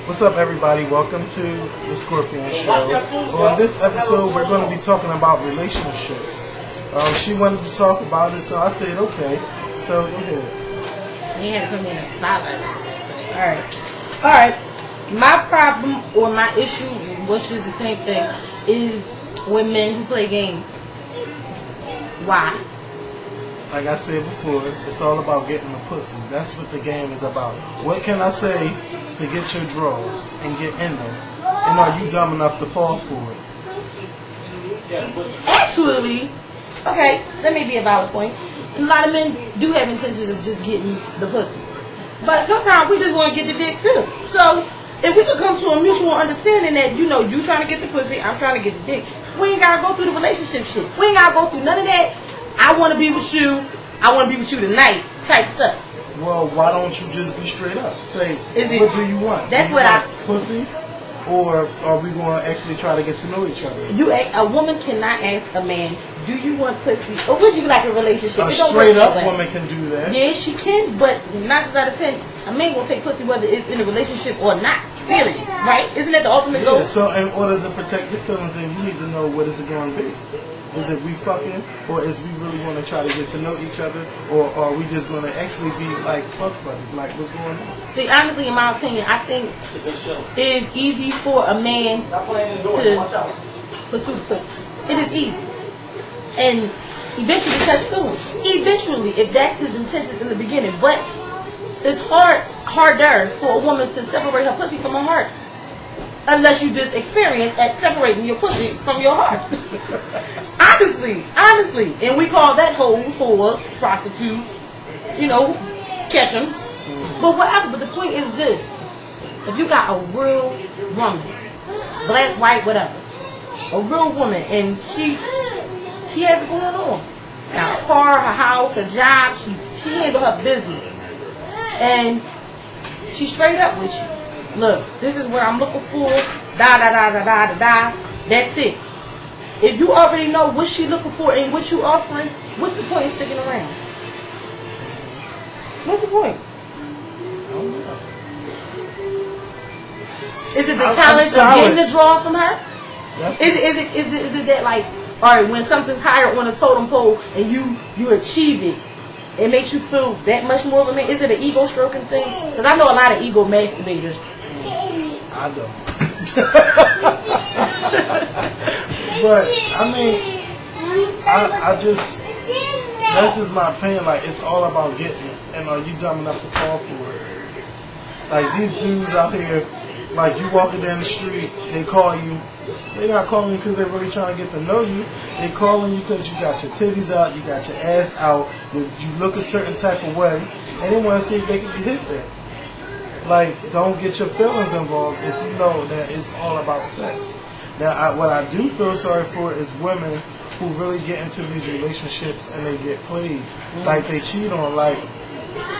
What's up, everybody? Welcome to the Skorpion Show. On this episode, we're going to be talking about relationships. She wanted to talk about it, so I said, okay. So, go ahead. You had to put me in the spotlight. Alright. My problem or my issue, which is the same thing, is with men who play games. Why? Like I said before, it's all about getting the pussy. That's what the game is about. What can I say to get your draws and get in them? And are you dumb enough to fall for it? Actually, okay, that may be a valid point. A lot of men do have intentions of just getting the pussy. But sometimes we just want to get the dick too. So, if we could come to a mutual understanding that, you trying to get the pussy, I'm trying to get the dick, we ain't got to go through the relationship shit. We ain't got to go through none of that. I want to be with you. I want to be with you tonight type stuff. Well, why don't you just be straight up? Say, what do you want? That's do you what want pussy? Or are we going to actually try to get to know each other? A woman cannot ask a man, do you want pussy? Or would you like a relationship? A straight up woman can do that. Yeah, she can, but 9 out of 10, a man will take pussy whether it's in a relationship or not. Period. Right? Isn't that the ultimate goal? So in order to protect your feelings, then you need to know what is it going to be. Is it we fucking, or is we really going to try to get to know each other, or are we just going to actually be like fuck buddies? Like, what's going on? See, honestly, in my opinion, I think it is easy for a man to pursue the pussy. It is easy. And eventually touch feelings. Eventually, if that's his intentions in the beginning. But it's harder for a woman to separate her pussy from her heart. Unless you just experience at separating your pussy from your heart. Honestly. And we call that hoes, whores, prostitutes, catch-ems. But whatever. But the point is this. If you got a real woman, black, white, whatever, a real woman, and she has it going on. Now, her car, her house, her job, she handle her business. And she's straight up with you. Look, this is what I'm looking for. Da. That's it. If you already know what she looking for and what you offering, what's the point of sticking around? What's the point? Is it the challenge of getting the draws from her? Is it that like, all right, when something's higher on a totem pole and you achieve it, it makes you feel that much more of a man? Is it an ego stroking thing? Because I know a lot of ego masturbators. I don't. But I mean, that's just my opinion. Like, it's all about getting it, and are you dumb enough to fall for it? Like, these dudes out here, like, you walking down the street, they call you. They not calling you because they're really trying to get to know you. They calling you because you got your titties out, you got your ass out, you look a certain type of way, and they want to see if they can get hit there. Like, don't get your feelings involved if you know that it's all about sex. Now, what I do feel sorry for is women who really get into these relationships and they get played. Like, they cheat on. Like,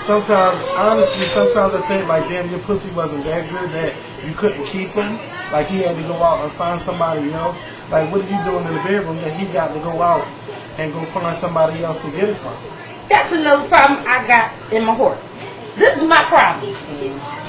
sometimes I think, like, damn, your pussy wasn't that good that you couldn't keep him. Like, he had to go out and find somebody else. Like, what are you doing in the bedroom that he got to go out and go find somebody else to get it from? That's another problem I got in my heart. This is my problem.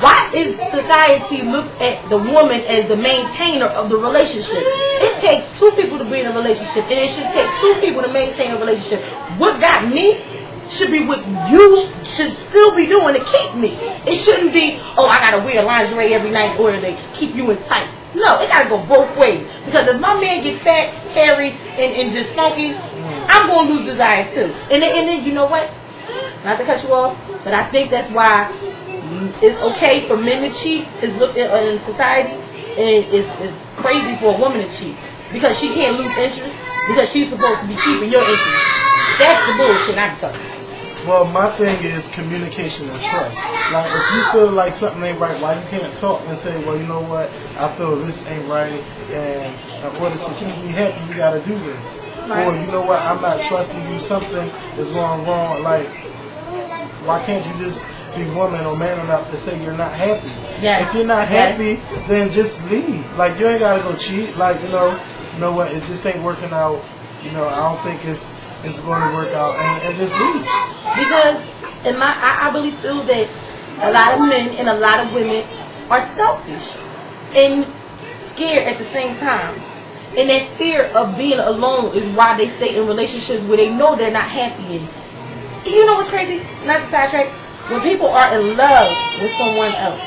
Why is society looks at the woman as the maintainer of the relationship? It takes 2 people to be in a relationship, and it should take 2 people to maintain a relationship. What got me should be what you should still be doing to keep me. It shouldn't be, oh, I gotta wear lingerie every night in order to keep you in tights. No, it gotta go both ways. Because if my man get fat, hairy, and just funky, I'm gonna lose desire too. And then you know what? Not to cut you off, but I think that's why it's okay for men to cheat. Is looked at in society, and it's crazy for a woman to cheat because she can't lose interest because she's supposed to be keeping your interest. That's the bullshit I'm talking about. Well, my thing is communication and trust. Like, if you feel like something ain't right, why you can't talk and say, well, you know what, I feel this ain't right, and in order to keep me happy, you got to do this. Right. Or, you know what, I'm not trusting you, something is going wrong. Like, why can't you just be woman or man enough to say you're not happy? Yes. If you're not happy, then just leave. Like, you ain't got to go cheat. Like, you know what, it just ain't working out. I don't think it's going to work out, and just leave. Because I really feel that a lot of men and a lot of women are selfish and scared at the same time. And that fear of being alone is why they stay in relationships where they know they're not happy in. You know what's crazy? Not to sidetrack. When people are in love with someone else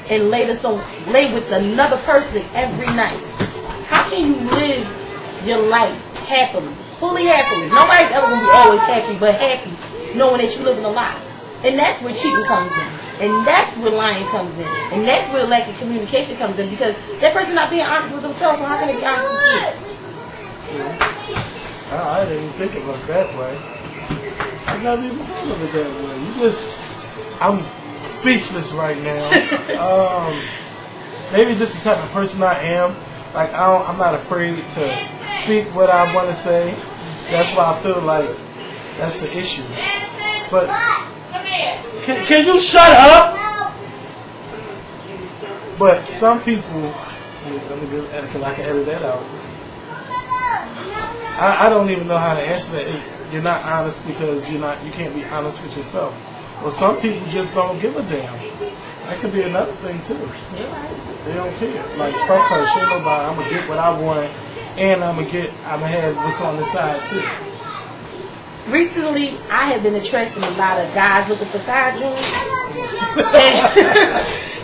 and lay with another person every night, how can you live your life happily, fully happily? Nobody's ever going to be always happy, but happy knowing that you're living a lie. And that's where cheating comes in. And that's where lying comes in. And that's where lack of communication comes in, because that person not being honest with themselves, so how can they be honest with you? I didn't even think of it that way. I never even thought of it that way. I'm speechless right now. Maybe just the type of person I am. Like, I'm not afraid to speak what I want to say. That's why I feel like that's the issue. But can you shut up? But some people, let me just edit, because I can edit that out. I don't even know how to answer that. You're not honest because you can't be honest with yourself. Well, some people just don't give a damn. That could be another thing too. They don't care. Like, fuck her, shit nobody. I'm gonna get what I want, and I'm gonna have what's on the side too. Recently, I have been attracting a lot of guys looking for side jewels.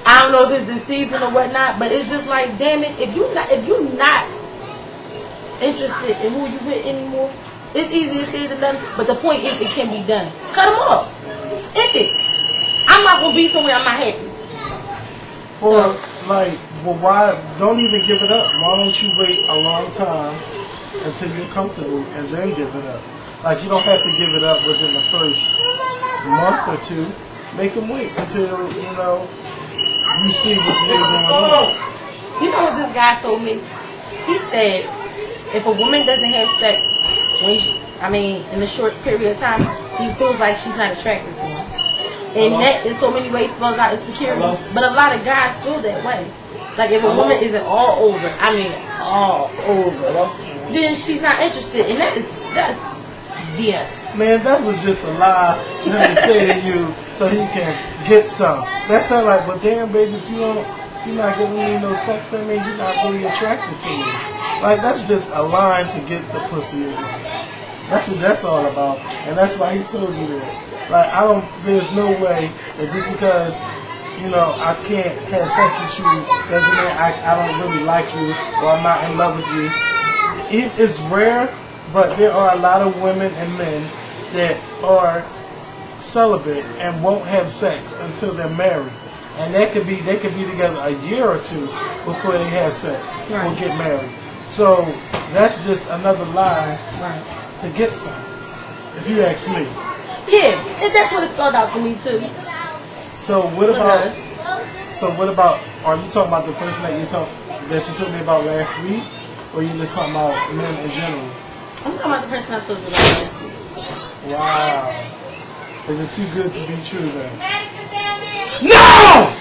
I don't know if it's the season or whatnot, but it's just like, damn it, if you're not interested in who you with anymore, it's easier said than done. But the point is, it can be done. Cut them off. End it. I'm not gonna be somewhere I'm not happy. Or why? Don't even give it up. Why don't you wait a long time until you're comfortable and then give it up? Like, you don't have to give it up within the first month or two. Make them wait until, you see what's really going on. You know what this guy told me? He said, if a woman doesn't have sex, in a short period of time, he feels like she's not attracted to him. And that in so many ways spells out insecurity. But a lot of guys feel that way. Like, if a woman isn't all over, then she's not interested. And that's BS. Man, that was just a lie that he said to you so he can get some. That sounds like, well, damn, baby, if you're not giving me no sex, that means you're not really attracted to me. Like, that's just a line to get the pussy again. That's what that's all about. And that's why he told you that. Like, there's no way that just because, I can't have sex with you doesn't mean I don't really like you or I'm not in love with you. It's rare, but there are a lot of women and men that are celibate and won't have sex until they're married. And they could be together a year or two before they have sex or get married. So that's just another lie to get some, if you ask me. Yeah, and that's what it spelled out to me too. So what about? Are you talking about the person that you told me about last week, or you just talking about men in general? I'm talking about the person I told you about last week. Wow. Is it too good to be true then? No!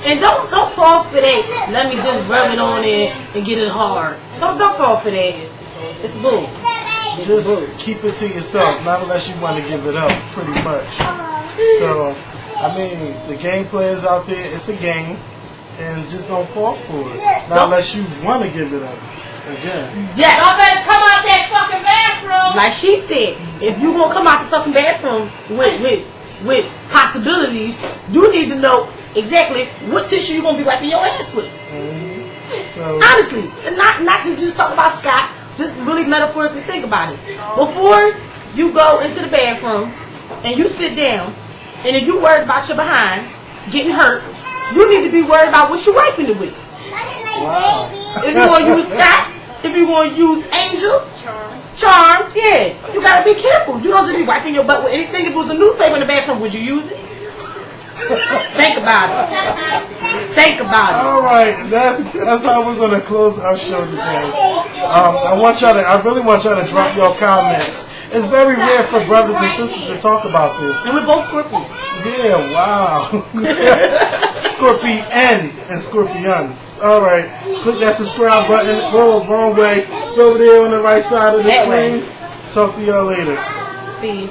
And don't fall for that. Let me just rub it on it and get it hard. Don't fall for that. It's bull. Just keep it to yourself, not unless you want to give it up, pretty much. So, the game players out there, it's a game, and just don't fall for it. Not unless you want to give it up. Again. Yeah. Y'all better come out that fucking bathroom. Like she said, if you gonna come out the fucking bathroom with possibilities, you need to know exactly what tissue you're gonna be wiping your ass with. Mm-hmm. So honestly, and not to just talk about Scott, just really metaphorically think about it. Before you go into the bathroom and you sit down, and if you worried about your behind getting hurt, you need to be worried about what you're wiping it with. Wow. If you want to use Scott, if you want to use Angel, Charm, yeah, you gotta be careful. You don't just be wiping your butt with anything. If it was a newspaper in the bathroom, would you use it? Think about it. Think about it. All right, that's how we're gonna close our show today. I really want y'all to drop your comments. It's very rare for brothers and sisters to talk about this. And we're both Scorpions. Yeah, wow. Scorpion and Skorpion. All right, click that subscribe button. Whoa, wrong way. It's over there on the right side of the screen. Talk to y'all later. See you.